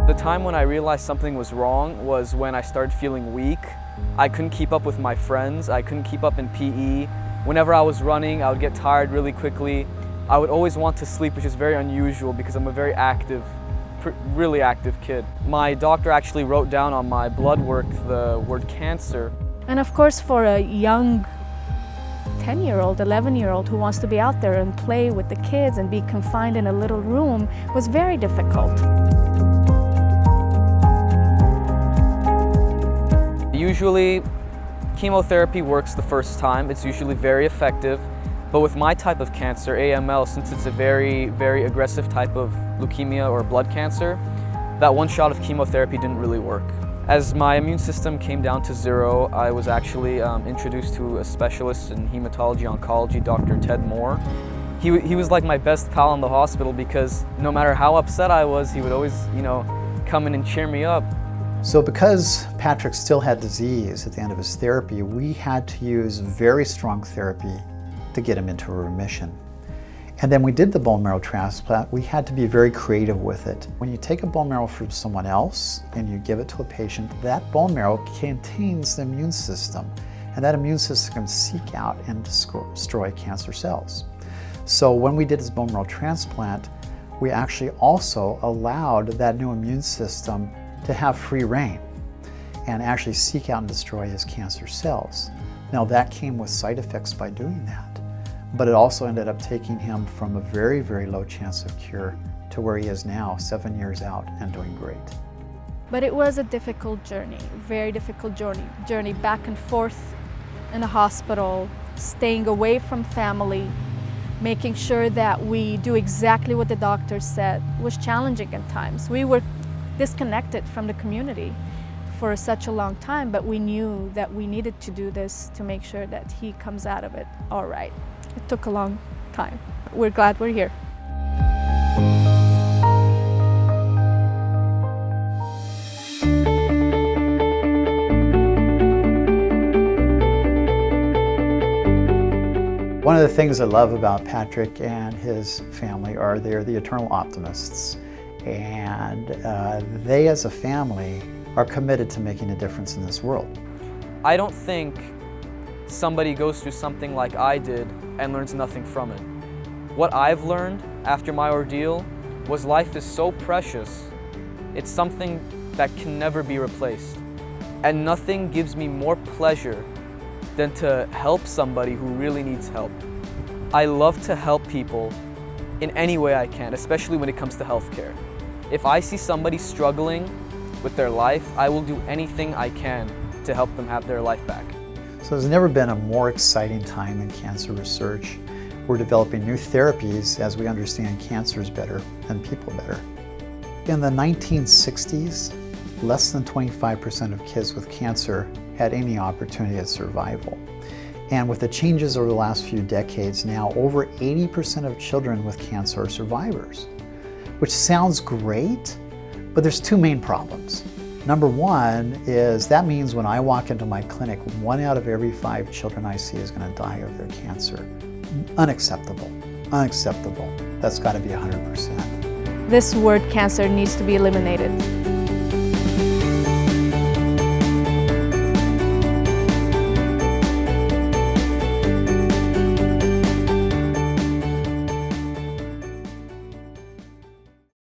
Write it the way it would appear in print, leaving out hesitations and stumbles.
The time when I realized something was wrong was when I started feeling weak. I couldn't keep up with my friends. I couldn't keep up in PE. Whenever I was running, I would get tired really quickly. I would always want to sleep, which is very unusual because I'm a very active, really active kid. My doctor actually wrote down on my blood work the word cancer. And of course, for a young 10-year-old, 11-year-old who wants to be out there and play with the kids and be confined in a little room was very difficult. Usually, chemotherapy works the first time. It's usually very effective. But with my type of cancer, AML, since it's a very, very aggressive type of leukemia or blood cancer, that one shot of chemotherapy didn't really work. As my immune system came down to zero, I was actually introduced to a specialist in hematology oncology, Dr. Ted Moore. He was like my best pal in the hospital because no matter how upset I was, he would always, come in and cheer me up. So because Patrick still had disease at the end of his therapy, we had to use very strong therapy to get him into a remission. And then we did the bone marrow transplant. We had to be very creative with it. When you take a bone marrow from someone else and you give it to a patient, that bone marrow contains the immune system, and that immune system can seek out and destroy cancer cells. So when we did his bone marrow transplant, we actually also allowed that new immune system to have free reign and actually seek out and destroy his cancer cells. Now that came with side effects by doing that, but it also ended up taking him from a very, very low chance of cure to where he is now, 7 years out and doing great. But it was a difficult journey, very difficult journey back and forth in the hospital, staying away from family, making sure that we do exactly what the doctor said was challenging at times. We were disconnected from the community for such a long time, but we knew that we needed to do this to make sure that he comes out of it all right. It took a long time. We're glad we're here. One of the things I love about Patrick and his family are they're the eternal optimists. And they as a family are committed to making a difference in this world. I don't think somebody goes through something like I did and learns nothing from it. What I've learned after my ordeal was life is so precious. It's something that can never be replaced. And nothing gives me more pleasure than to help somebody who really needs help. I love to help people in any way I can, especially when it comes to healthcare. If I see somebody struggling with their life, I will do anything I can to help them have their life back. So there's never been a more exciting time in cancer research. We're developing new therapies as we understand cancers better and people better. In the 1960s, less than 25% of kids with cancer had any opportunity at survival. And with the changes over the last few decades now, over 80% of children with cancer are survivors, which sounds great, but there's two main problems. Number one is that means when I walk into my clinic, 1 out of every 5 children I see is going to die of their cancer. Unacceptable, unacceptable. That's got to be 100%. This word cancer needs to be eliminated.